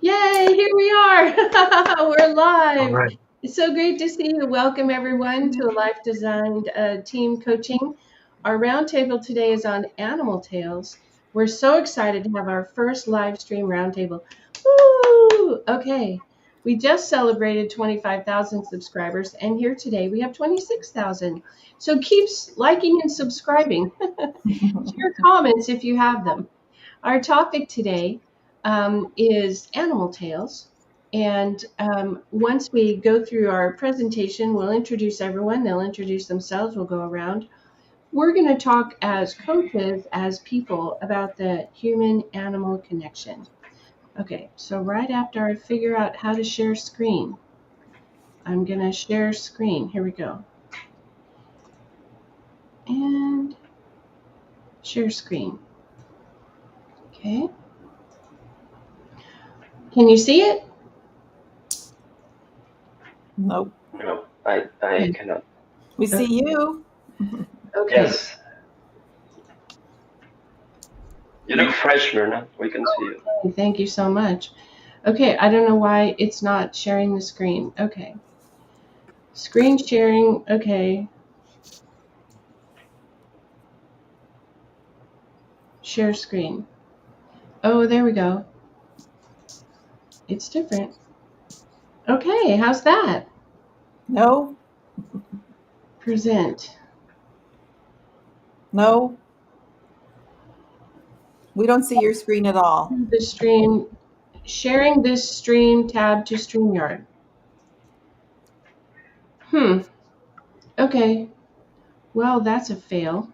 Yay, here we are. We're All live. right. It's so great to see you. Welcome, everyone, to a Life Designed Team Coaching. Our roundtable today is on animal tales. We're so excited to have our first live stream roundtable. Woo! Okay, we just celebrated 25,000 subscribers, and here today we have 26,000. So keep liking and subscribing. Share comments if you have them. Our topic today is animal tales. And once we go through our presentation, we'll introduce everyone. They'll introduce themselves. We'll go around. We're going to talk as coaches, as people, about the human animal connection. Okay, so right after I figure out how to share screen, I'm going to share screen. Here we go. And share screen. Okay. Can you see it? Nope. No, I cannot. We see you. Okay. Yes. You look fresh, Myrna. We can see you. Thank you so much. Okay, I don't know why it's not sharing the screen. Okay. Screen sharing. Okay. Share screen. Oh, there we go. It's different. Okay, how's that? No, Present. no. We don't see your screen at all. The stream. Sharing this stream tab to StreamYard. Okay. Well, that's a fail.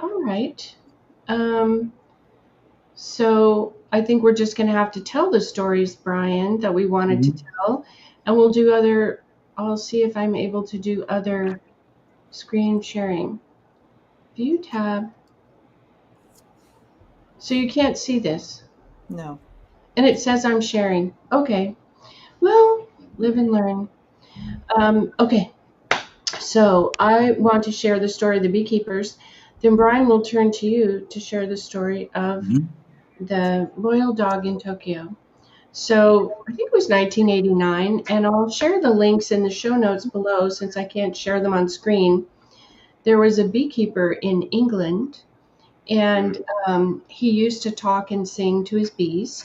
All right. Um, so I think we're just going to have to tell the stories, Brian, that we wanted to tell, and we'll do other. I'll see if I'm able to do other screen sharing. View tab. So you can't see this. No. And it says I'm sharing. Okay. Well, live and learn. Okay. So I want to share the story of the beekeepers. Then Brian will turn to you to share the story of the royal dog in Tokyo. So I think it was 1989, and I'll share the links in the show notes below since I can't share them on screen. There was a beekeeper in England, and he used to talk and sing to his bees.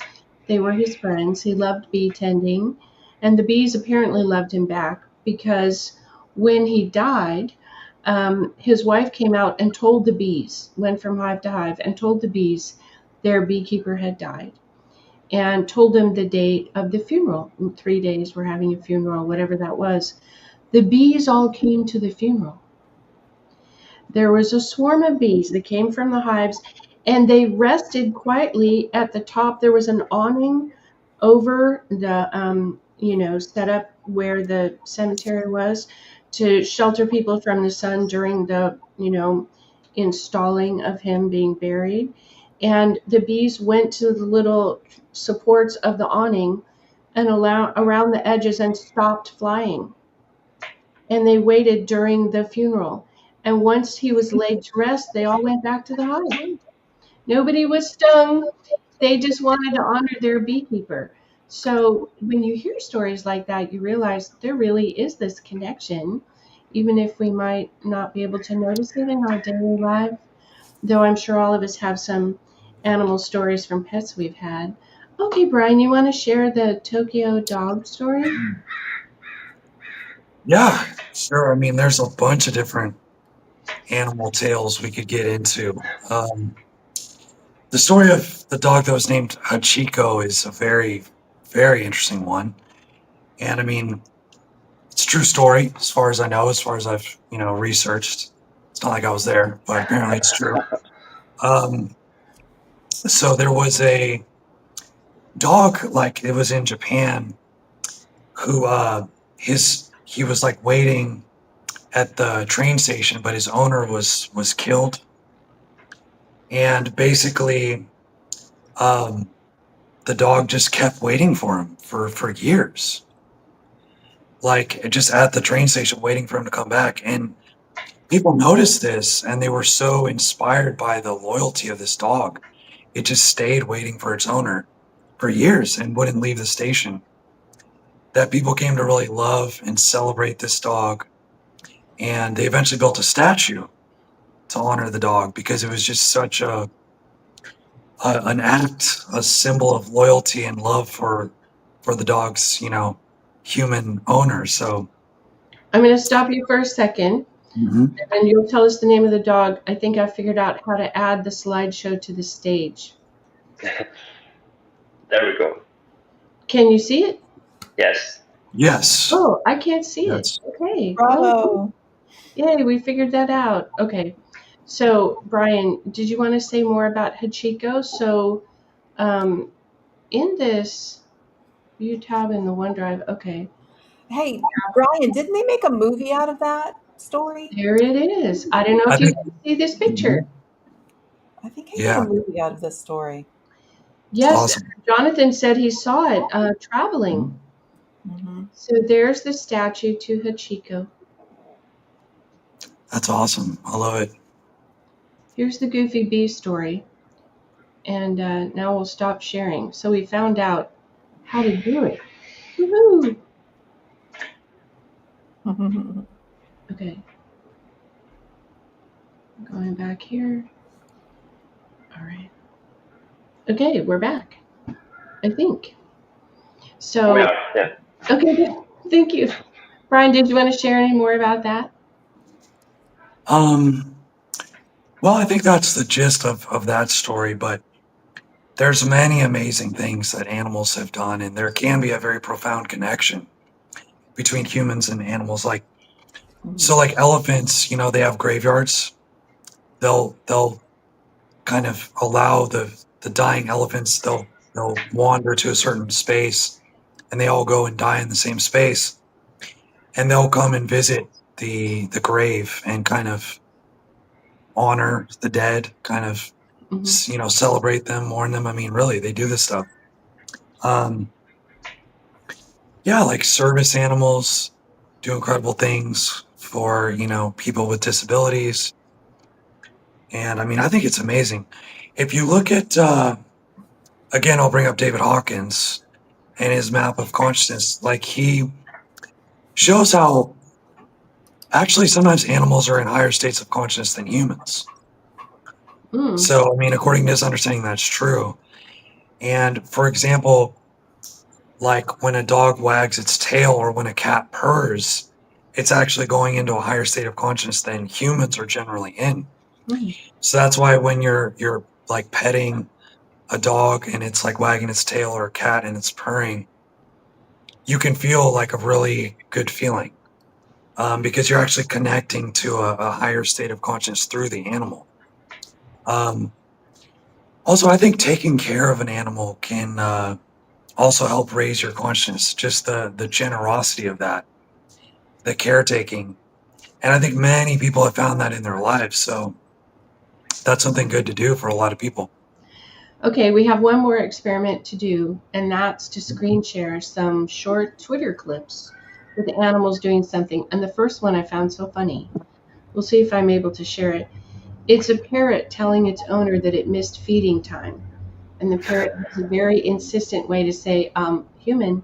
They were his friends. He loved bee tending, and the bees apparently loved him back because when he died, his wife came out and told the bees, went from hive to hive, and told the bees their beekeeper had died and told them the date of the funeral. In 3 days, we're having a funeral, whatever that was. The bees all came to the funeral. There was a swarm of bees that came from the hives, and they rested quietly at the top. There was an awning over the, set up where the cemetery was to shelter people from the sun during the, installing of him being buried. And the bees went to the little supports of the awning and around the edges and stopped flying. And they waited during the funeral. And once he was laid to rest, they all went back to the hive. Nobody was stung. They just wanted to honor their beekeeper. So when you hear stories like that, you realize there really is this connection, even if we might not be able to notice it in our daily life, though I'm sure all of us have some animal stories from pets we've had. Okay, Brian, you want to share the Tokyo dog story? Yeah, sure. I mean, there's a bunch of different animal tales we could get into. The story of the dog that was named Hachiko is a very, very interesting one. And I mean, it's a true story as far as I know, as far as I've, researched. It's not like I was there, but apparently it's true. So there was a dog, like it was in Japan, who he was like waiting at the train station, but his owner was killed, and basically, the dog just kept waiting for him for years, like just at the train station, waiting for him to come back. And people noticed this, and they were so inspired by the loyalty of this dog. It just stayed waiting for its owner for years and wouldn't leave the station, that people came to really love and celebrate this dog. And they eventually built a statue to honor the dog because it was just such an act, a symbol of loyalty and love for the dog's, human owner. So I'm going to stop you for a second, and you'll tell us the name of the dog. I think I figured out how to add the slideshow to the stage. There we go. Can you see it? Yes. yes, Oh, I can't see Yes. it. Okay. Bravo. Oh, yay, we figured that out. Okay. So, Brian, did you want to say more about Hachiko? So, in this view tab in the OneDrive, okay, Hey, Brian, didn't they make a movie out of that story? there it is. I don't know I if you think- can see this picture. I think I Yeah. made a movie out of this story. Yes, awesome. Jonathan said he saw it traveling. Hmm. So there's the statue to Hachiko. That's awesome. I love it. Here's the Goofy Bee story. And now we'll stop sharing. So we found out how to do it. Woohoo! Okay. Going back here. All right. Okay, we're back. I think. So, We are. Yeah. okay, good. Thank you. Brian, did you want to share any more about that? Well, I think that's the gist of that story, but there's many amazing things that animals have done, and there can be a very profound connection between humans and animals. Like elephants, they have graveyards. They'll kind of allow the dying elephants, they'll wander to a certain space, and they all go and die in the same space, and they'll come and visit the grave and kind of honor the dead, kind of celebrate them, mourn them. I mean, really, they do this stuff. Yeah, like service animals do incredible things for, people with disabilities. And I mean, I think it's amazing. If you look at, again, I'll bring up David Hawkins and his map of consciousness. Like, he shows how actually sometimes animals are in higher states of consciousness than humans. Mm. So, I mean, according to his understanding, that's true. And for example, like when a dog wags its tail or when a cat purrs, it's actually going into a higher state of consciousness than humans are generally in. Mm. So that's why when you're like petting a dog and it's like wagging its tail, or a cat and it's purring, you can feel like a really good feeling, because you're actually connecting to a higher state of consciousness through the animal. Also, I think taking care of an animal can also help raise your consciousness, just the generosity of that, the caretaking. And I think many people have found that in their lives. So that's something good to do for a lot of people. Okay, we have one more experiment to do, and that's to screen share some short Twitter clips with animals doing something. And the first one I found so funny. We'll see if I'm able to share it. It's a parrot telling its owner that it missed feeding time. And the parrot has a very insistent way to say, human,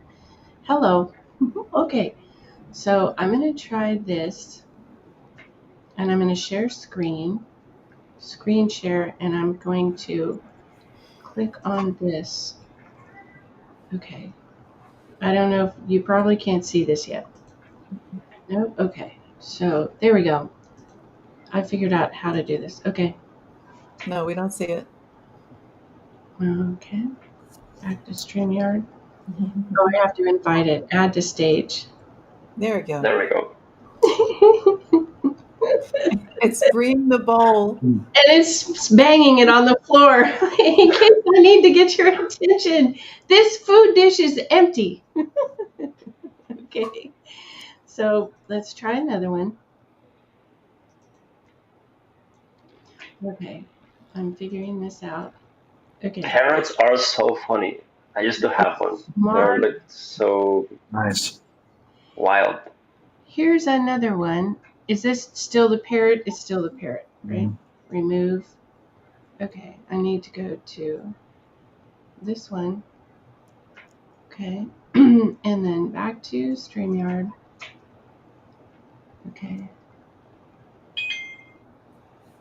hello. Okay, so I'm going to try this, and I'm going to share screen share, and I'm going to click on this. Okay. I don't know if you probably can't see this yet. Nope. Okay. So there we go. I figured out how to do this. Okay. No, we don't see it. Okay. Back to StreamYard. Oh, I have to invite it. Add to stage. There we go. There we go. It's bring the bowl. And it's banging it on the floor in case I need to get your attention. This food dish is empty. Okay. So let's try another one. Okay. I'm figuring this out. Okay. Parrots are so funny. I used to have one. They're Smart. like so Nice. wild. Here's another one. Is this still the parrot? It's still the parrot, right? Remove. Okay, I need to go to this one. Okay. And then back to StreamYard. Okay.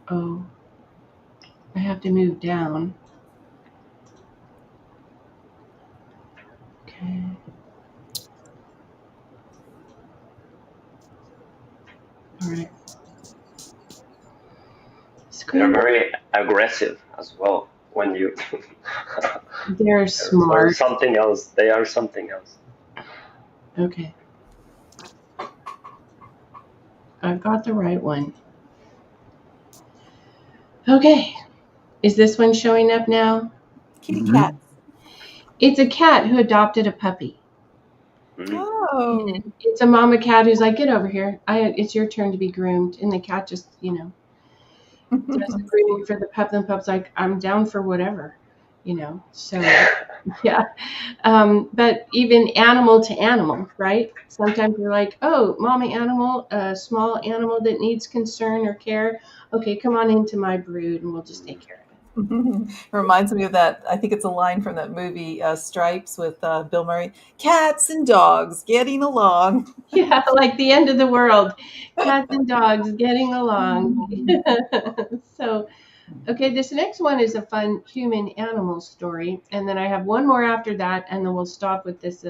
Oh, I have to move down. Okay. All right. They're Screen. very aggressive as well when you They're or smart. something else. They are something else. Okay. I've got the right one. Okay. Is this one showing up now? Kitty Mhm. cat. It's a cat who adopted a puppy. Mm. Oh. It's a mama cat who's like, get over here. It's your turn to be groomed. And the cat just, does the grooming for the pup. And the pup's like, I'm down for whatever, So, yeah. But even animal to animal, right? Sometimes you're like, oh, mommy animal, a small animal that needs concern or care. Okay, come on into my brood and we'll just take care of it. Reminds me of that. I think it's a line from that movie Stripes with Bill Murray. Cats and dogs getting along. Yeah, like the end of the world. Cats and dogs getting along. So, okay, this next one is a fun human animal story. And then I have one more after that, and then we'll stop with this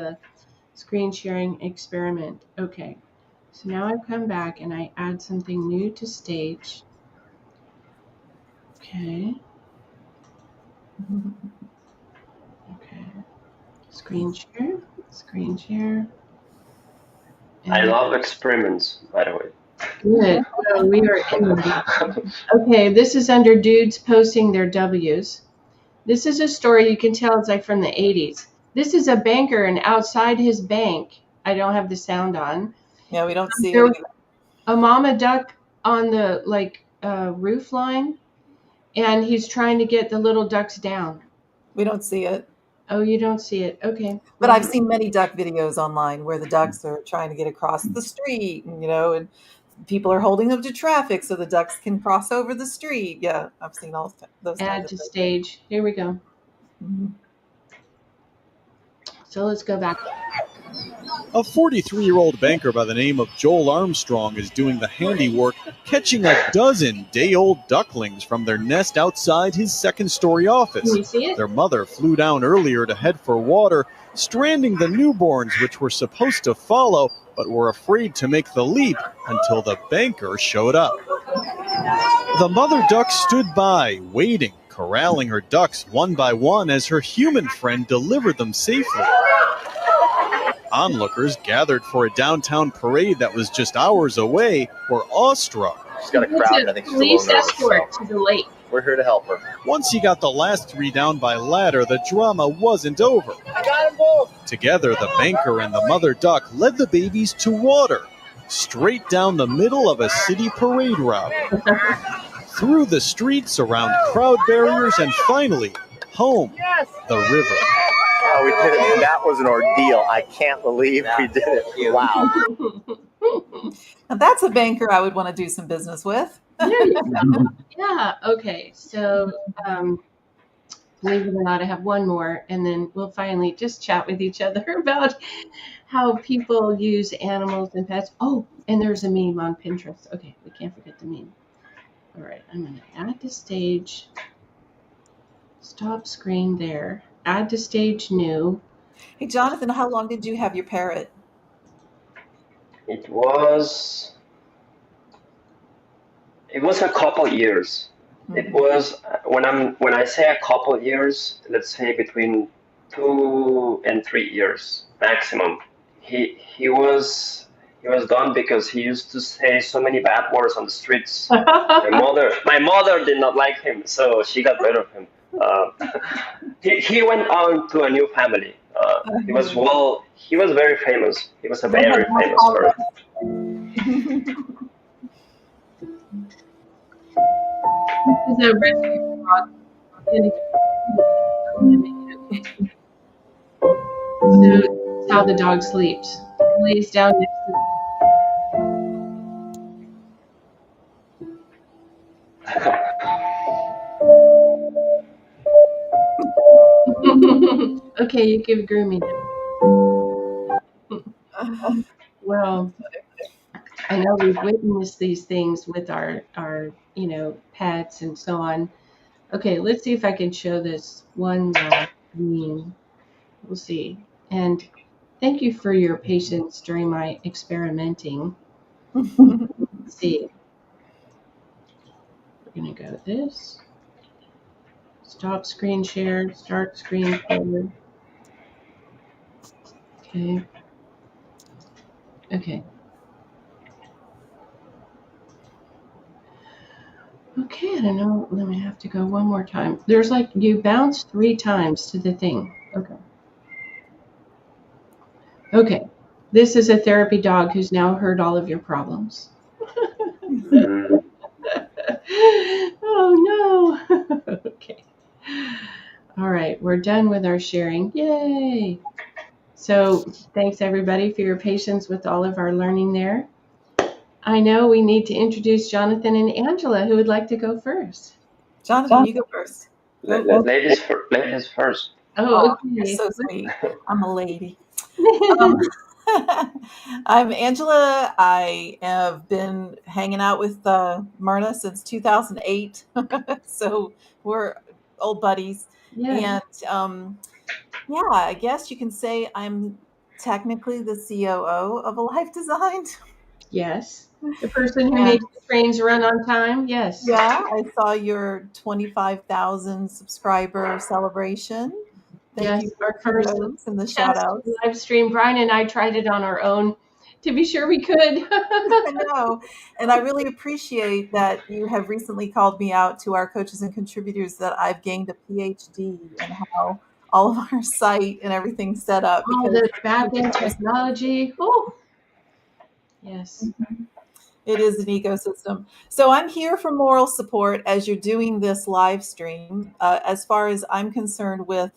screen sharing experiment. Okay, so now I've come back and I add something new to stage. Okay, okay. Screen share. I And love experiments, by the way. good. Well, we are in. Okay, this is under dudes posting their W's. This is a story you can tell it's like from the 80s. This is a banker, and outside his bank, I don't have the sound on. Yeah, we don't see it There, either. a mama duck on the roof line, and he's trying to get the little ducks down. We don't see it. Oh, you don't see it. Okay. But Well, I've seen many duck videos online where the ducks are trying to get across the street, and people are holding them to traffic so the ducks can cross over the street. Yeah, I've seen all those kinds add of to things. stage. Here we go. Mhm. So let's go back. A 43-year-old banker by the name of Joel Armstrong is doing the handiwork catching a dozen day-old ducklings from their nest outside his second-story office. Can you see it? Their mother flew down earlier to head for water, stranding the newborns, which were supposed to follow, but were afraid to make the leap until the banker showed up. The mother duck stood by, waiting, corralling her ducks one by one as her human friend delivered them safely. Onlookers gathered for a downtown parade that was just hours away were awestruck. She's got a crowd, and I think she's a police little nervous. escort So to the lake. we're here to help her. Once he got the last three down by ladder, the drama wasn't over. I got them both. Together, the banker and the mother duck led the babies to water, straight down the middle of a city parade route, through the streets, around crowd barriers, and finally, home, the river. Oh, we did it, and that was an ordeal. I can't believe we did it. Wow. Now that's a banker I would want to do some business with. There you go. Yeah. Okay. So, believe it or not, I have one more, and then we'll finally just chat with each other about how people use animals and pets. Oh, and there's a meme on Pinterest. Okay, we can't forget the meme. All right, I'm going to add to stage. Stop screen there. Add to stage new. Hey, Jonathan, how long did you have your parrot? It was a couple years. It was when I say a couple years, let's say between 2 and 3 years maximum. He was done because he used to say so many bad words on the streets. My mother did not like him, so she got rid of him. He went on to a new family. He was very famous. He was a very famous person. This is a rescue dog. So that's how the dog sleeps. He lays down next to Okay, you give grooming. Well, I know we've witnessed these things with our pets and so on. Okay, let's see if I can show this one meme. We'll see. And thank you for your patience during my experimenting. Let's see. We're gonna go this. Stop screen share. Start screen share. Okay. Okay. Okay, I don't know. Let me have to go one more time. There's like you bounce 3 times to the thing. Okay. Okay. This is a therapy dog who's now heard all of your problems. Mm. Oh no. Okay. All right, we're done with our sharing. Yay. So thanks everybody for your patience with all of our learning there. I know we need to introduce Jonathan and Angela, who would like to go first. Jonathan, you go first. Go. Ladies first. Oh, Oh, you're okay. so sweet. I'm a lady. Um, I'm Angela. I have been hanging out with Myrna since 2008. So we're old buddies. Yeah. And yeah, I guess you can say I'm technically the COO of a Life Designed. Yes. The person who And makes the trains run on time. Yes. yeah, I saw your 25,000 subscriber celebration. Thank you Yes. for Our the first kudos and the shout test outs. live stream. Brian and I tried it on our own to be sure we could. I know. And I really appreciate that you have recently called me out to our coaches and contributors that I've gained a PhD in how all of our site and everything's set up All because the back end technology. Oh, yes. it is an ecosystem. So I'm here for moral support as you're doing this live stream. As far as I'm concerned with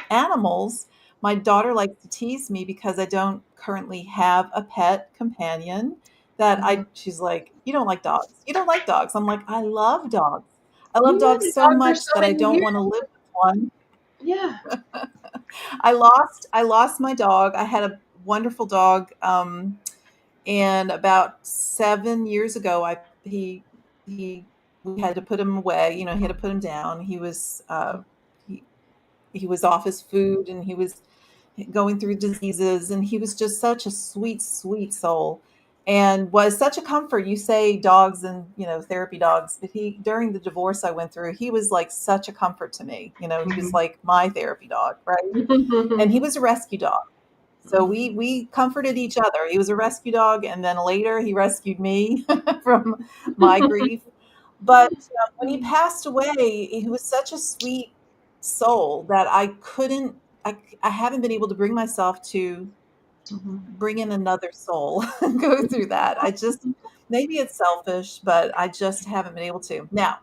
animals, my daughter likes to tease me because I don't currently have a pet companion. She's like, you don't like dogs. You don't like dogs. I'm like, I love dogs. I love You had dogs a so dog for much so that I many don't years. want to live with one. Yeah. I lost my dog. I had a wonderful dog. And about 7 years ago, he we had to put him away. He had to put him down. He he was off his food, and he was going through diseases, and he was just such a sweet, sweet soul, and was such a comfort. You say dogs and therapy dogs, but he during the divorce I went through, he was like such a comfort to me. He was like my therapy dog, right? And he was a rescue dog. So we comforted each other. He was a rescue dog, and then later he rescued me from my grief. But when he passed away, he was such a sweet soul that I haven't been able to bring myself to bring in another soul and go through that. Maybe it's selfish, but I just haven't been able to. Now,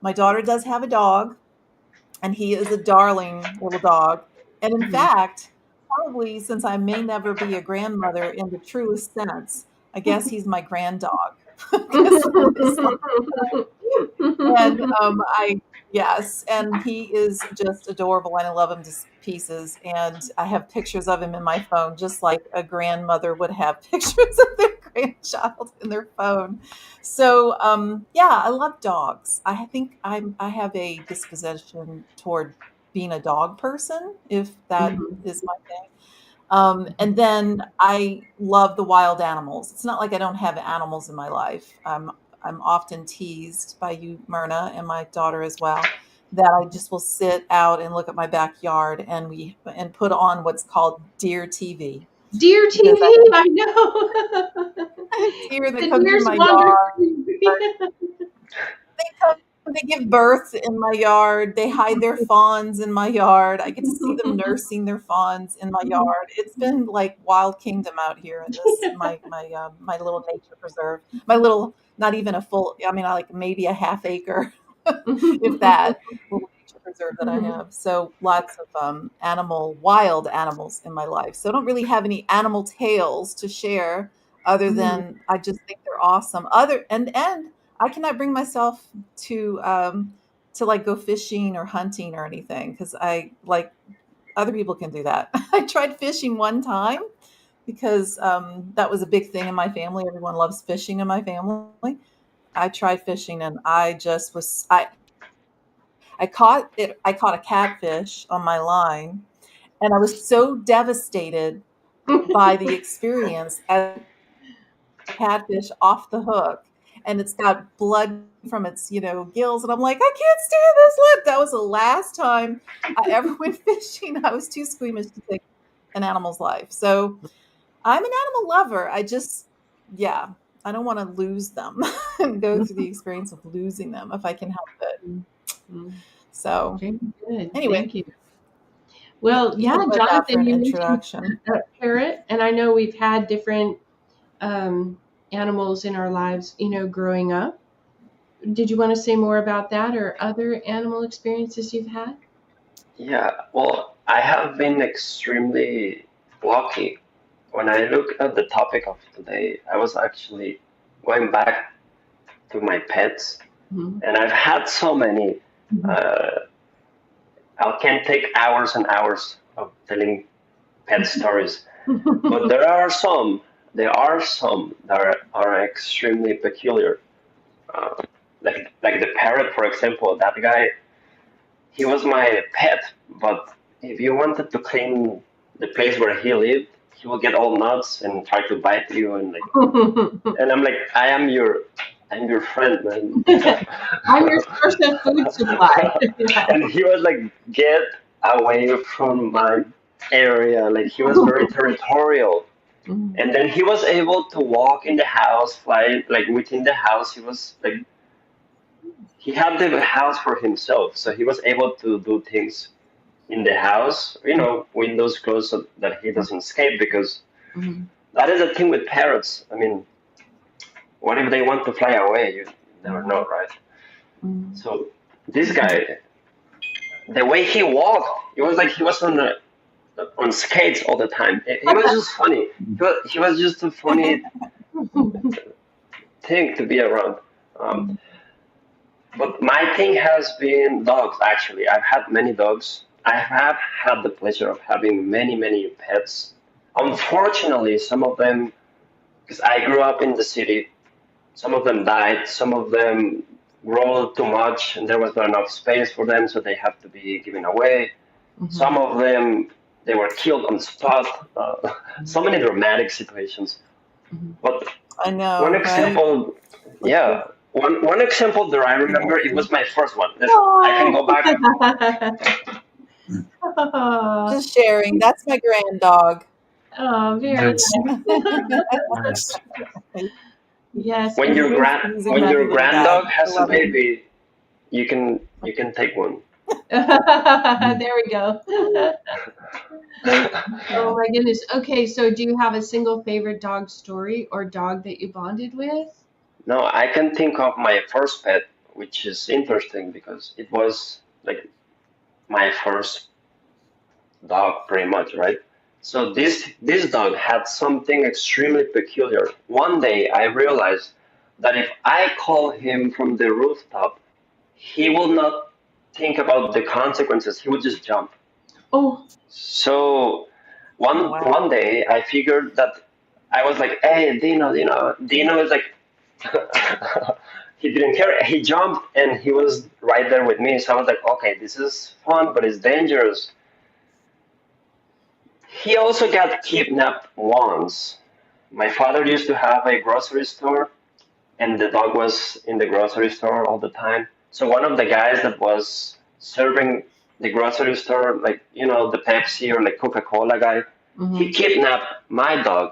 my daughter does have a dog, and he is a darling little dog. And in fact, probably since I may never be a grandmother in the truest sense, I guess he's my grand dog. 'Cause I'm his and I yes, and he is just adorable, and I love him to pieces. And I have pictures of him in my phone, just like a grandmother would have pictures of their grandchild in their phone. So yeah, I love dogs. I think I have a disposition toward being a dog person, if that is my thing. And then I love the wild animals. It's not like I don't have animals in my life. I'm often teased by you, Myrna, and my daughter as well, that I just will sit out and look at my backyard and put on what's called deer TV Dear because TV, I know. I have deer that The come through deers my wander yard. through. They come, they give birth in my yard. They hide their fawns in my yard. I get to see them nursing their fawns in my yard. It's been like wild kingdom out here in this my little nature preserve. My little, not even a full. I mean, I like maybe a half acre, if that, little nature preserve that I have. So lots of wild animals in my life. So I don't really have any animal tales to share, other than I just think they're awesome. And I cannot bring myself to like go fishing or hunting or anything because I like other people can do that. I tried fishing one time because that was a big thing in my family. Everyone loves fishing in my family. I tried fishing and I just was I caught it. I caught a catfish on my line, and I was so devastated by the experience as a catfish off the hook, and it's got blood from its gills, and I'm like, I can't stand this. Look, that was the last time I ever went fishing. I was too squeamish to take an animal's life. So I'm an animal lover. Yeah, I don't want to lose them and go through the experience of losing them if I can help it. So Very good. anyway, Thank you. Well, you yeah, can put that for Jonathan, an you mentioned introduction. a parrot, and I know we've had different animals in our lives, growing up. Did you want to say more about that or other animal experiences you've had? Yeah, well, I have been extremely lucky. When I look at the topic of today, I was actually going back to my pets, Mhm. and I've had so many. Uh, I can take hours and hours of telling pet stories, but there are some that are extremely peculiar. Uh, like the parrot, for example. That guy, he was my pet, but if you wanted to clean the place where he lived, he will get all nuts and try to bite you and I'm like, I'm your friend, man. I'm your source of food supply. Yeah. And he was like, get away from my area. Like he was very territorial. Mhm. And then he was able to walk in the house, fly like within the house. He was like he had the house for himself, so he was able to do things in the house, windows closed so that he doesn't escape because Mhm. that is the thing with parrots. I mean, what if they want to fly away? You never know, right? Mhm. So this guy, the way he walked, it was like he was on skates all the time. He was just funny. He was just a funny thing to be around. Um, but my thing has been dogs. Actually, I've had many dogs. I have had the pleasure of having many, many pets. Unfortunately, some of them, because I grew up in the city, some of them died. Some of them grew too much, and there was not enough space for them, so they have to be given away. Mhm. Some of them they were killed on spot. So many dramatic situations. Mhm. But I one know, right? example, yeah, one example that I remember, it was my first one. I can Oh. go back. Just sharing. That's my grand dog. Oh, very Nice, nice. yes. When your grand He's a when happy your little grand guy. dog I has a love him. baby, you can take one. There we go. Oh my goodness. Okay, so do you have a single favorite dog story or dog that you bonded with? No, I can think of my first pet, which is interesting because it was like my first dog, pretty much, right? So this dog had something extremely peculiar. One day I realized that if I call him from the rooftop, he will not think about the consequences. He would just jump. Oh. So Oh one wow. day I figured that I was like, "Hey, Dino, Dino." Dino is like, he didn't care. He jumped and he was right there with me. So I was like, "Okay, this is fun, but it's dangerous." He also got kidnapped once. My father used to have a grocery store, and the dog was in the grocery store all the time. So one of the guys that was serving the grocery store, like the Pepsi or like Coca-Cola guy, he Mhm. kidnapped my dog,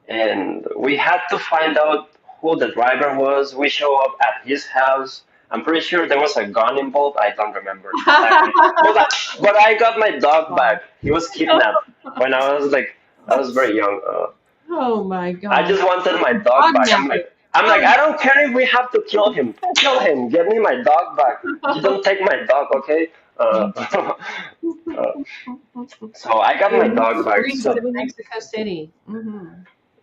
and we had to find out who the driver was. We show up at his house. I'm pretty sure there was a gun involved. I don't remember exactly, but I got my dog back. Wow. He was kidnapped when I was very young. Oh my I gosh. just wanted my dog Dog back. napper. I'm like, Dog I don't care if we have to kill him. Kill him. Get me my dog back. You don't take my dog, okay? Uh, uh, so I got my dog back. Streets of So, Mexico City. Hmm.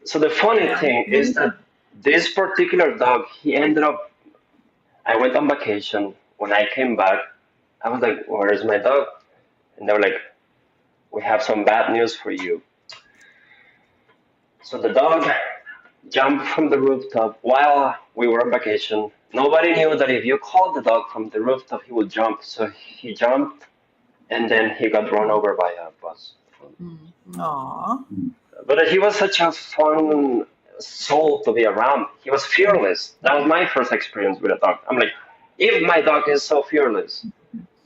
so the funny Yeah. thing is that this particular dog, he ended up. I went on vacation. When I came back, I was like, "Where is my dog?" And they were like, "We have some bad news for you. So the dog jumped from the rooftop while we were on vacation. Nobody knew that if you called the dog from the rooftop, he would jump. So he jumped, and then he got run over by a bus. Aw. But he was such a fun soul to be around. He was fearless. That was my first experience with a dog. I'm like, if my dog is so fearless,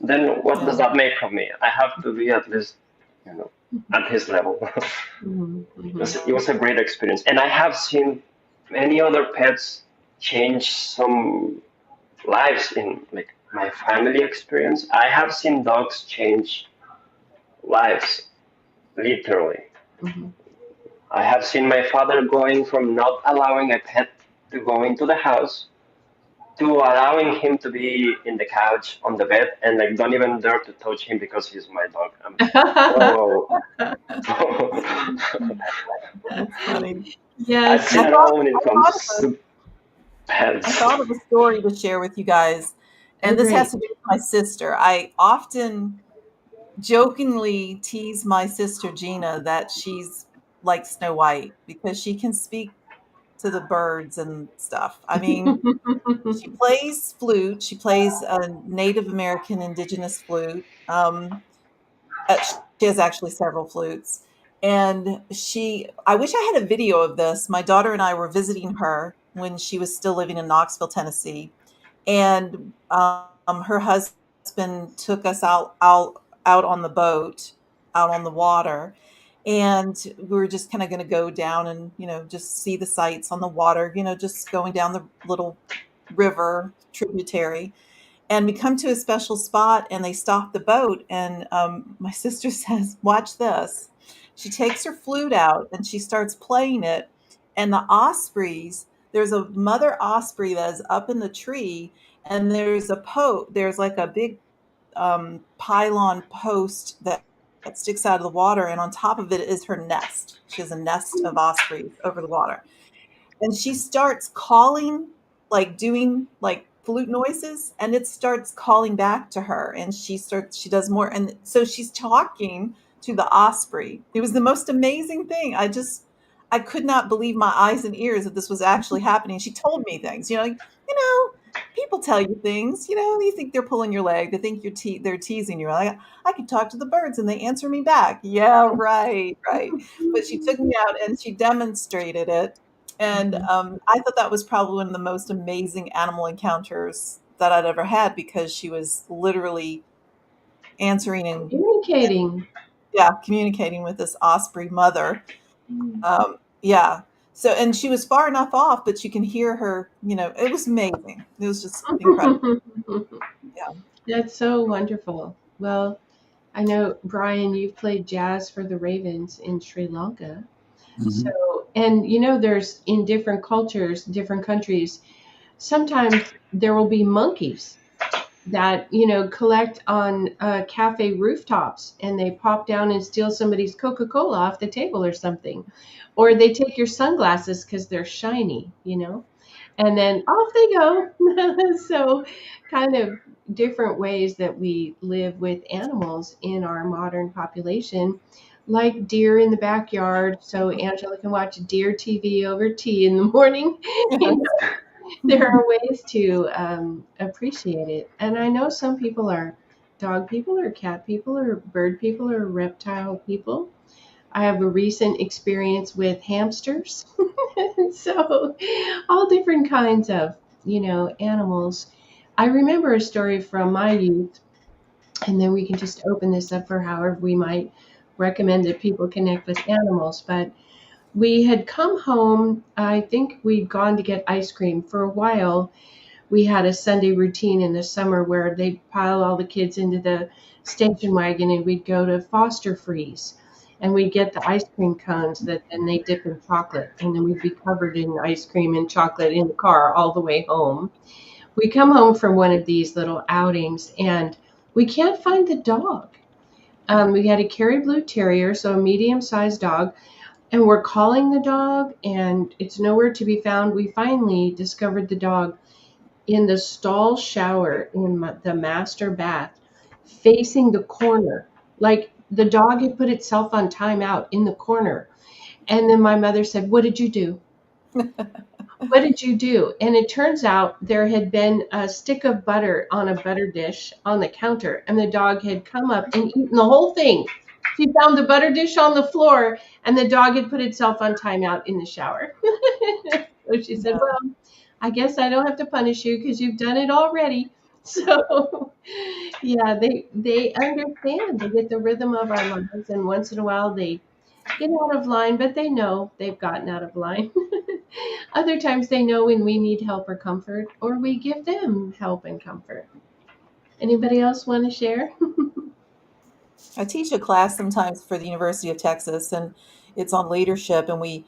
then what does Yeah. that make of me? I have to be at least, you know, at his level. It was a great experience, and I have seen many other pets change some lives in like my family experience. I have seen dogs change lives, literally. I have seen my father going from not allowing a pet to go into the house to allowing him to be in the couch on the bed and like don't even dare to touch him because he's my dog. I'm like, whoa. That's funny. I've Yes. seen I it thought all when it I thought comes of a to I pets. thought of a story to share with you guys, Oh, and this has great. to do with my sister. I often jokingly tease my sister Gina that she's like Snow White because she can speak to the birds and stuff. I mean, she plays flute. She plays a Native American indigenous flute. She has actually several flutes. And I wish I had a video of this. My daughter and I were visiting her when she was still living in Knoxville, Tennessee. And her husband took us out on the boat, out on the water. And we were just kind of going to go down and, just see the sights on the water, just going down the little river tributary. And we come to a special spot and they stop the boat. And my sister says, "Watch this." She takes her flute out and she starts playing it. And the ospreys, there's a mother osprey that is up in the tree. And there's like a big pylon post that sticks out of the water. And on top of it is her nest. She has a nest of ospreys over the water, and she starts calling, like doing like flute noises, and it starts calling back to her, and she does more, and so she's talking to the osprey. It was the most amazing thing. I could not believe my eyes and ears that this was actually happening. She told me things, people tell you things, you think they're pulling your leg, they think they're teasing you. I can talk to the birds and they answer me back. Yeah, right, right. But she took me out and she demonstrated it. And I thought that was probably one of the most amazing animal encounters that I'd ever had, because she was literally answering and Communicating. yeah, communicating with this osprey mother. Yeah. So, and she was far enough off, but you can hear her, it was amazing. It was just incredible. Yeah. That's so wonderful. Well, I know, Brian, you've played jazz for the Ravens in Sri Lanka. Mhm. So, and there's in different cultures, different countries, sometimes there will be monkeys that, collect on cafe rooftops and they pop down and steal somebody's Coca-Cola off the table or something. Or they take your sunglasses because they're shiny. And then off they go. So, kind of different ways that we live with animals in our modern population, like deer in the backyard. So, Angela can watch deer TV over tea in the morning. You know, there are ways to appreciate it. And I know some people are dog people, or cat people, or bird people, or reptile people. I have a recent experience with hamsters. So, all different kinds of, animals. I remember a story from my youth, and then we can just open this up for however we might recommend that people connect with animals. But we had come home, I think we'd gone to get ice cream. For a while, we had a Sunday routine in the summer where they'd pile all the kids into the station wagon and we'd go to Foster Freeze. And we'd get the ice cream cones that then they dip in chocolate. And then we'd be covered in ice cream and chocolate in the car all the way home. We come home from one of these little outings and we can't find the dog. We had a Kerry Blue Terrier, so a medium-sized dog, and we're calling the dog and it's nowhere to be found. We finally discovered the dog in the stall shower in the master bath, facing the corner. Like the dog had put itself on timeout in the corner. And then my mother said, "What did you do? What did you do?" And it turns out there had been a stick of butter on a butter dish on the counter, and the dog had come up and eaten the whole thing. She found the butter dish on the floor, and the dog had put itself on timeout in the shower. So she said, "Well, I guess I don't have to punish you because you've done it already." So, yeah, they understand. They get the rhythm of our lives, and once in a while they get out of line, but they know they've gotten out of line. Other times they know when we need help or comfort, or we give them help and comfort. Anybody else want to share? I teach a class sometimes for the University of Texas, and it's on leadership. And we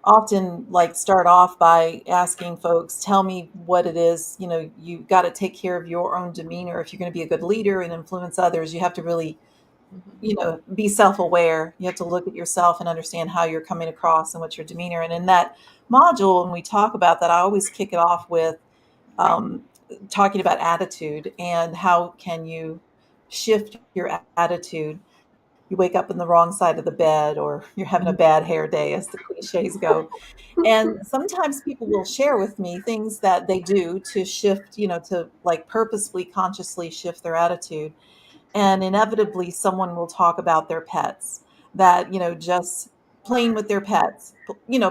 often like start off by asking folks, tell me what it is. You got to take care of your own demeanor. If you're going to be a good leader and influence others, you have to really, be self-aware. You have to look at yourself and understand how you're coming across and what's your demeanor. And in that module, when we talk about that, I always kick it off with um, talking about attitude and how can you shift your attitude. You wake up in the wrong side of the bed, or you're having a bad hair day, as the cliches go. And sometimes people will share with me things that they do to shift, to like purposefully, consciously shift their attitude. And inevitably, someone will talk about their pets, that, just playing with their pets,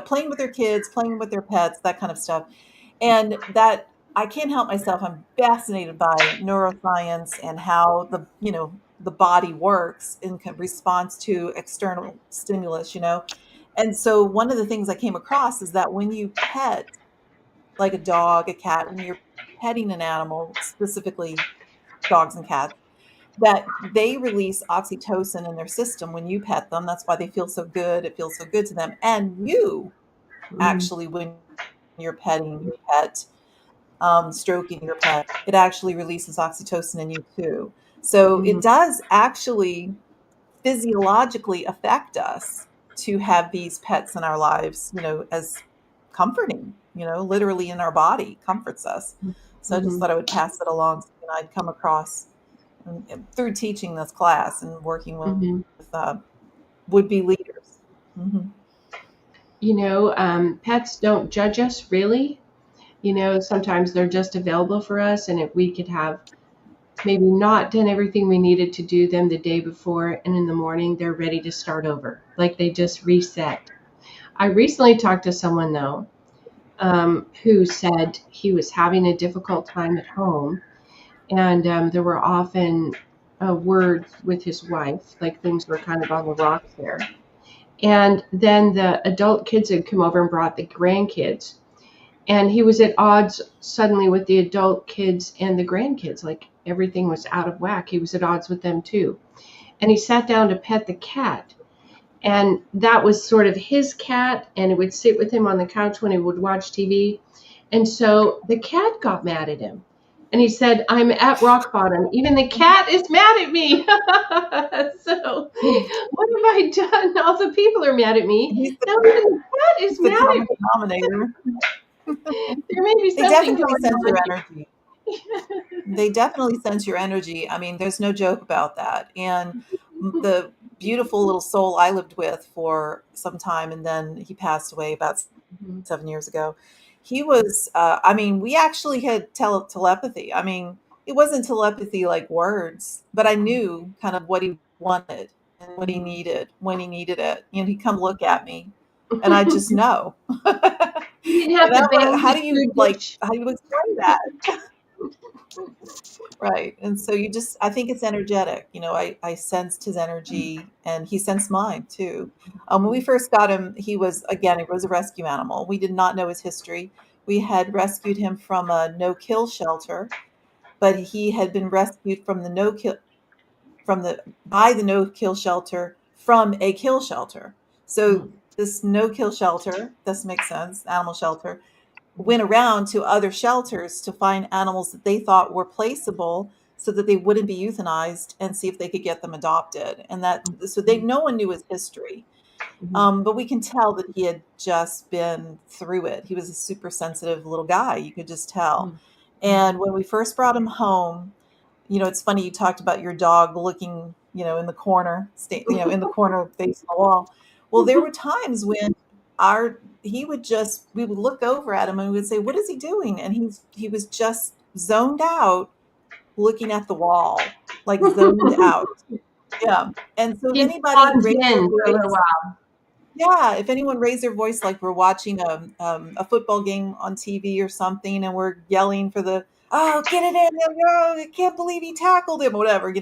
playing with their kids, playing with their pets, that kind of stuff. And that I can't help myself. I'm fascinated by neuroscience and how the body works in response to external stimulus. And so one of the things I came across is that when you pet like a dog, a cat, when you're petting an animal, specifically dogs and cats, that they release oxytocin in their system when you pet them. That's why they feel so good. It feels so good to them. And you actually, when you're petting your pet, stroking your pet, it actually releases oxytocin in you too. So it does actually physiologically affect us to have these pets in our lives, as comforting, literally in our body comforts us. So I just Mm-hmm. thought I would pass it along. I'd come across through teaching this class and working with Mm-hmm. would-be leaders. Hmm. Pets don't judge us really. Sometimes they're just available for us, and if we could have maybe not done everything we needed to do them the day before, and in the morning they're ready to start over, like they just reset. I recently talked to someone though, who said he was having a difficult time at home, and there were often words with his wife, like things were kind of on the rocks there. And then the adult kids had come over and brought the grandkids, and he was at odds suddenly with the adult kids and the grandkids, like everything was out of whack. He was at odds with them too. And he sat down to pet the cat, and that was sort of his cat, and it would sit with him on the couch when he would watch TV. And so the cat got mad at him, and he said, "I'm at rock bottom, even the cat is mad at me." So what have I done? All the people are mad at me, He's now even the cat he's is the mad at common me. denominator. There may be They something definitely going sense on your energy. They definitely sense your energy. I mean, there's no joke about that. And the beautiful little soul I lived with for some time, and then he passed away about here. 7 years ago. He was, I mean, we actually had telepathy. I mean, it wasn't telepathy like words, but I knew kind of what he wanted and what he needed when he needed it. He'd come look at me, and I just know. You didn't And have to that was, bang how the do you food like, dish. how do you explain that? Right. And so I think it's energetic. I sensed his energy, and he sensed mine too. When we first got him, he was a rescue animal. We did not know his history. We had rescued him from a no-kill shelter, but he had been rescued from the no-kill, by the no-kill shelter from a kill shelter. So this no-kill shelter, this makes sense, animal shelter, went around to other shelters to find animals that they thought were placeable so that they wouldn't be euthanized, and see if they could get them adopted. And that, so no one knew his history. But we can tell that he had just been through it. He was a super sensitive little guy. You could just tell. And when we first brought him home, it's funny you talked about your dog looking, in the corner, in the corner facing the wall. Well, there were times when we would look over at him and we would say, "What is he doing?" And he was just zoned out, looking at the wall, like zoned out. Yeah. And so if He anybody plunged raised their in for a little voice, while. yeah, if anyone raised their voice, like we're watching a football game on TV or something, and we're yelling for oh, get it in, oh, I can't believe he tackled him, whatever,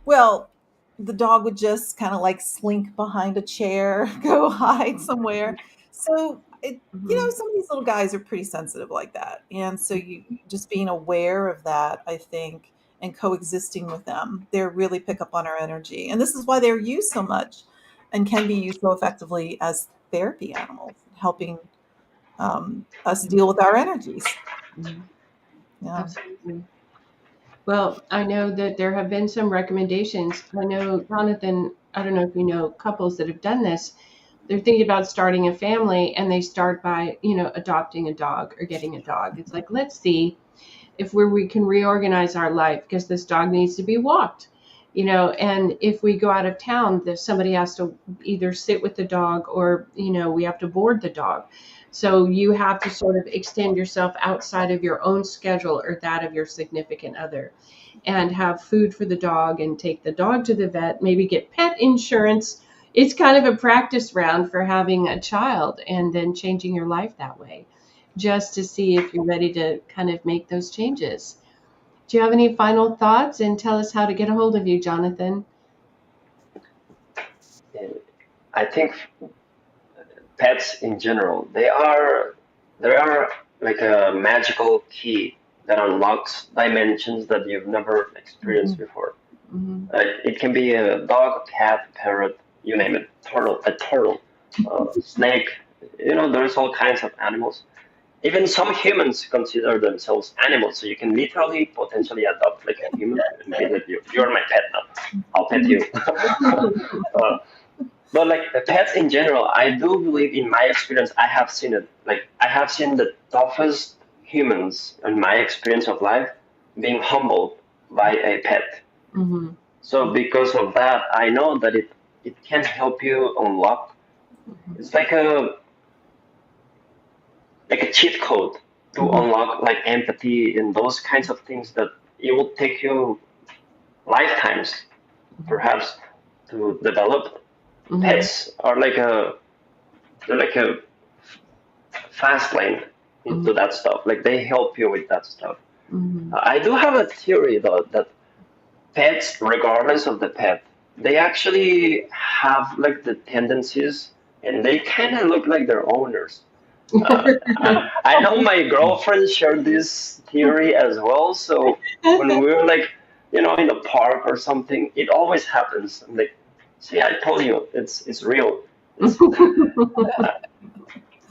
Well, the dog would just kind of like slink behind a chair, go hide somewhere. So Mhm. some of these little guys are pretty sensitive like that. And so you just being aware of that, I think, and coexisting with them, they really pick up on our energy. And this is why they're used so much and can be used so effectively as therapy animals, helping us deal with our energies. Mhm. Yeah. Absolutely. Well, I know that there have been some recommendations. I know, Jonathan, I don't know if you know couples that have done this. They're thinking about starting a family and they start by, adopting a dog or getting a dog. It's like, let's see if we can reorganize our life because this dog needs to be walked, and if we go out of town, somebody has to either sit with the dog or, we have to board the dog. So you have to sort of extend yourself outside of your own schedule or that of your significant other and have food for the dog and take the dog to the vet, maybe get pet insurance. It's kind of a practice round for having a child and then changing your life that way, just to see if you're ready to kind of make those changes. Do you have any final thoughts? And tell us how to get a hold of you, Jonathan. And I think pets in general, they are like a magical key that unlocks dimensions that you've never experienced Mhm. before. Hmm. It can be a dog, a cat, parrot, you name it, a turtle, snake. There's all kinds of animals. Even some humans consider themselves animals, so you can literally potentially adopt like a human and be that you're my pet now. I'll pet you. uh, but like pets in general, I do believe in my experience, I have seen it. Like I have seen the toughest humans in my experience of life being humbled by a pet. Hmm. So because of that, I know that it can help you unlock. It's like a cheat code to Hmm. unlock like empathy and those kinds of things that it will take you lifetimes perhaps to develop. Hmm. Pets are they're like a fast lane into that stuff. Like they help you with that stuff. Hmm. I do have a theory though that pets, regardless of the pet, they actually have like the tendencies and they kind of look like their owners. I know my girlfriend shared this theory as well. So when we're like, in the park or something, it always happens. I'm like, see, I told you, it's real. It's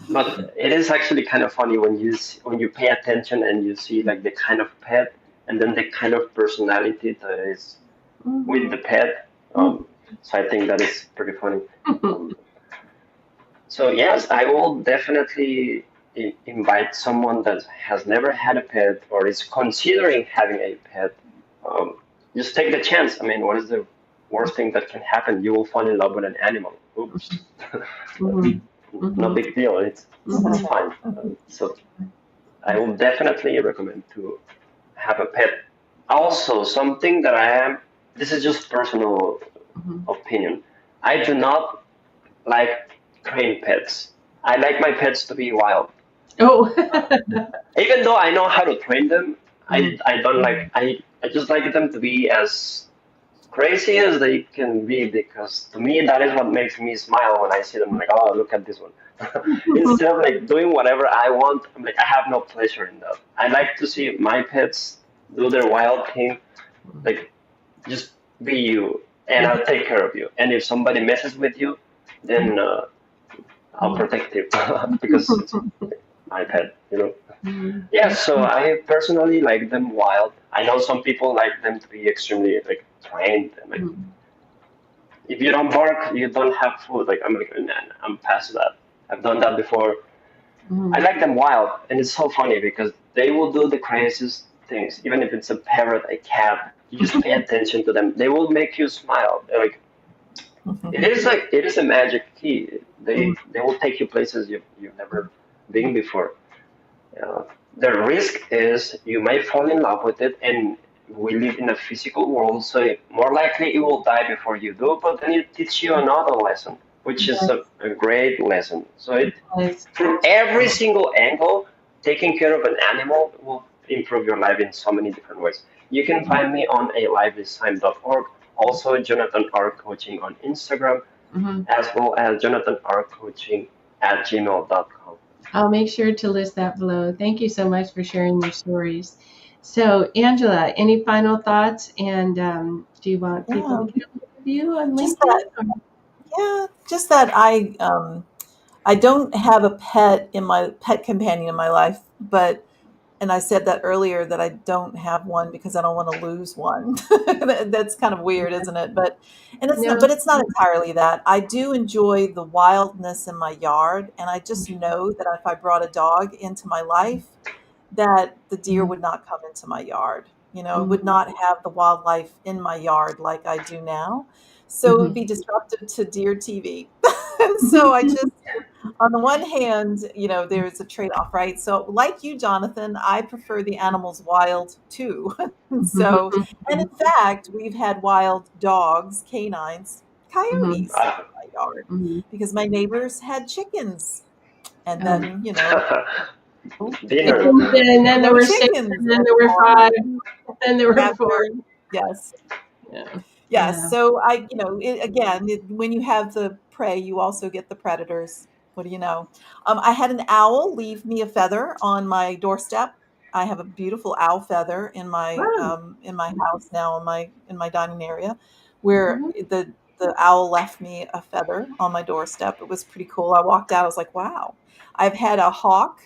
But it is actually kind of funny when you pay attention and you see like the kind of pet and then the kind of personality that is with the pet. So I think that is pretty funny. Um, so yes, I will definitely invite someone that has never had a pet or is considering having a pet. Um, just take the chance. I mean, what is the worst thing that can happen? You will fall in love with an animal. Oops. Hmm. No Hmm. big deal. It's fine. So I will definitely recommend to have a pet. Also, something that this is just personal Hmm. opinion. I do not like trained pets. I like my pets to be wild. Oh. Even though I know how to train them, Mhm. I don't like, I just like them to be as crazy as they can be because to me that is what makes me smile when I see them like, oh, look at this one. Instead of like doing whatever I want, I'm like, I have no pleasure in that. I like to see my pets do their wild thing, like just be you and I'll take care of you. And if somebody messes with you, then I'll protect you because it's my pet. Mhm. Yeah, so I personally like them wild. I know some people like them to be extremely like trained and like Mhm. if you don't bark, you don't have food. Like I'm like, man, I'm past that. I've done that before. I Mhm. like them wild, and it's so funny because they will do the craziest things. Even if it's a parrot, a cat, you just pay attention to them. They will make you smile. They're like It is a magic key. They will take you places you've never been before. Uh, the risk is you may fall in love with it, and we live in a physical world, so more likely it will die before you do. But then it teaches you another lesson, which is a great lesson. So Yes. from every single angle, taking care of an animal will improve your life in so many different ways. You can find me on alivedesign.org, also Jonathan R. Coaching on Instagram, Mm-hmm. as well as Jonathan R. Coaching at gmail.com. I'll make sure to list that below. Thank you so much for sharing your stories. So, Angela, any final thoughts? And do you want people to Yeah, get a hold of you on just LinkedIn? that. Yeah, just that I don't have a pet companion in my life, but and I said that earlier that I don't have one because I don't want to lose one. That's kind of weird, isn't it? No. But it's not entirely that. I do enjoy the wildness in my yard, and I just know that if I brought a dog into my life, that the deer Mm-hmm. would not come into my yard. It would Mm-hmm. not have the wildlife in my yard like I do now. So it would Mm-hmm. be disruptive to deer TV. So I just on the one hand, there's a trade-off, right? So, like you, Jonathan, I prefer the animals wild too. So, and in fact, we've had wild dogs, canines, Mm-hmm. coyotes Ah, in my yard Mm-hmm. because my neighbors had chickens. And Oh. then, dinner. And then there no were six, chickens and then there were anymore five, and then there were four. after, yes. Yeah. Yes. Yeah. So when you have the prey, you also get the predators. What do you know? I had an owl leave me a feather on my doorstep. I have a beautiful owl feather Wow. in my house now in my dining area, where Mm-hmm. the owl left me a feather on my doorstep. It was pretty cool. I walked out. I was like, wow. I've had a hawk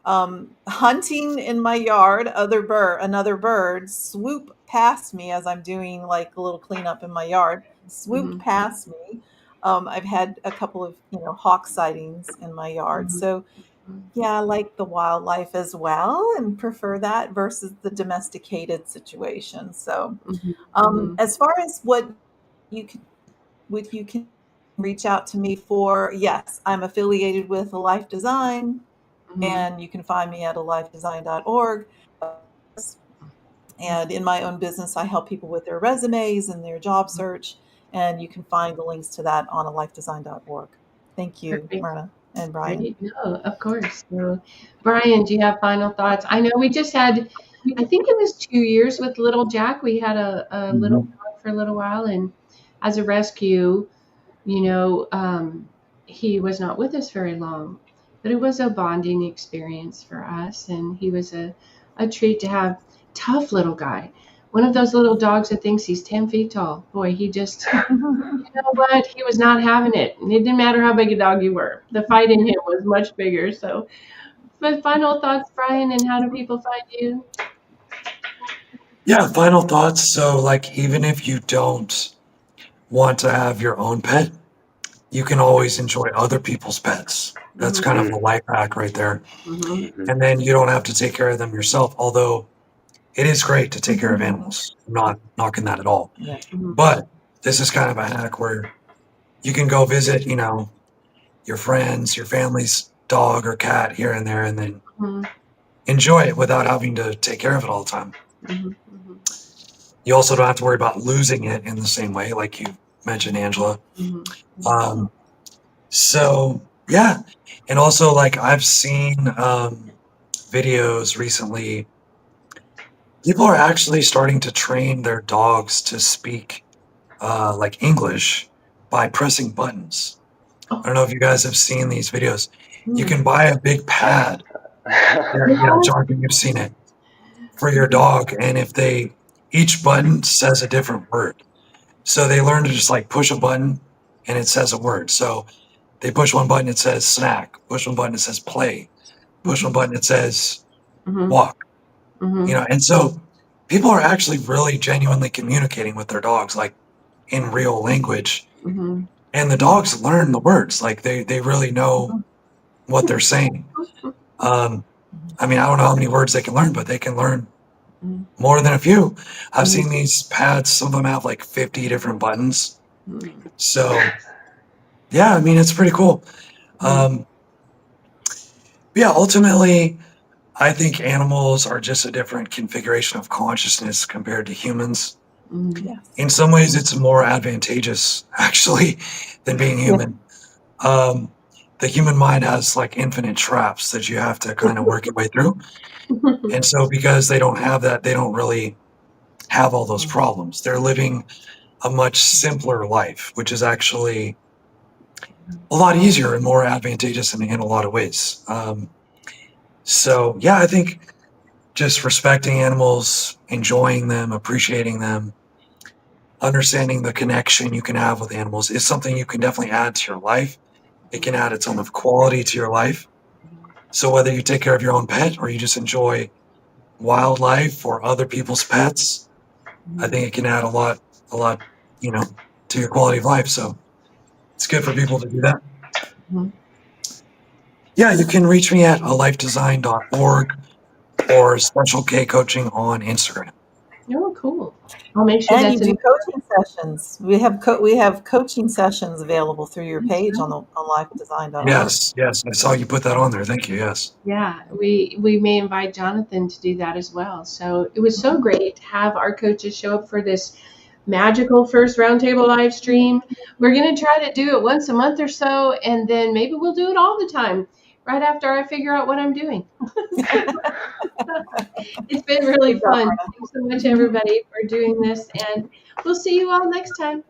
hunting in my yard, another bird swoop past me as I'm doing like a little cleanup in my yard, swooped Mm-hmm. past me. I've had a couple of, hawk sightings in my yard. Mm-hmm. So yeah, I like the wildlife as well and prefer that versus the domesticated situation. So, Mm-hmm. as far as you can, what you can reach out to me for, yes, I'm affiliated with a Life Design, Mm-hmm. and you can find me at alifedesign.org. And in my own business, I help people with their resumes and their job search. And you can find the links to that on alifedesign.org. Thank you, Perfect. Myrna and Brian. Great. No, of course. So, Brian, do you have final thoughts? I know we just had, I think it was 2 years with little Jack. We had a little Mhm. dog for a little while, and as a rescue, you know, um, he was not with us very long, but it was a bonding experience for us, and he was a treat to have. Tough little guy. One of those little dogs that thinks he's 10 feet tall. Boy, he just, you know what? He was not having it. And it didn't matter how big a dog you were. The fight in him was much bigger. So, but final thoughts, Brian, and how do people find you? Yeah, final thoughts. So, like, even if you don't want to have your own pet, you can always enjoy other people's pets. That's Mm-hmm. kind of a Mm, life hack right there. Mm-hmm. mhm. And then you don't have to take care of them yourself, although it is great to take care of animals. I'm not knocking that at all. Yeah. Mm-hmm. But this is kind of a hack where you can go visit, your friends, your family's dog or cat here and there, and then Mm-hmm. enjoy it without having to take care of it all the time. Mm-hmm. You also don't have to worry about losing it in the same way, like you mentioned, Angela. Mm-hmm. Um, so yeah, and also like I've seen videos recently. People are actually starting to train their dogs to speak like English by pressing buttons. I Oh, don't know if you guys have seen these videos. You Mm. can buy a big pad. Yeah, yes. Jonathan, you've seen it for your dog, and if each button says a different word. So they learn to just like push a button and it says a word. So they push one button, it says snack. Push one button, it says play. Push one button, it says Mm-hmm. walk. Mm-hmm. And so people are actually really genuinely communicating with their dogs, like in real language. Mm-hmm. And the dogs learn the words, like they really know what they're saying. Um, I mean, I don't know how many words they can learn, but they can learn more than a few. I've Mm-hmm. seen these pads, some of them have like 50 different buttons. So, yeah, I mean, it's pretty cool. Yeah, ultimately, I think animals are just a different configuration of consciousness compared to humans. Yes. In some ways, it's more advantageous, actually, than being human. The human mind has like infinite traps that you have to kind of work your way through. And so because they don't have that, they don't really have all those problems. They're living a much simpler life, which is actually a lot easier and more advantageous in a lot of ways. So, yeah, I think just respecting animals, enjoying them, appreciating them, understanding the connection you can have with animals is something you can definitely add to your life. It can add a ton of quality to your life. So whether you take care of your own pet or you just enjoy wildlife or other people's pets, I think it can add a lot, to your quality of life. So it's good for people to do that. Yeah, you can reach me at alifedesign.org or Special K Coaching on Instagram. Oh, cool. I'll make sure And that's you do in. coaching sessions. We have coaching sessions available through your page on lifedesign.org. Yes, I saw you put that on there. Thank you. Yes. Yeah, we may invite Jonathan to do that as well. So it was so great to have our coaches show up for this magical first Roundtable live stream. We're going to try to do it once a month or so, and then maybe we'll do it all the time right after I figure out what I'm doing. It's been really fun. Thanks so much, everybody, for doing this, and we'll see you all next time.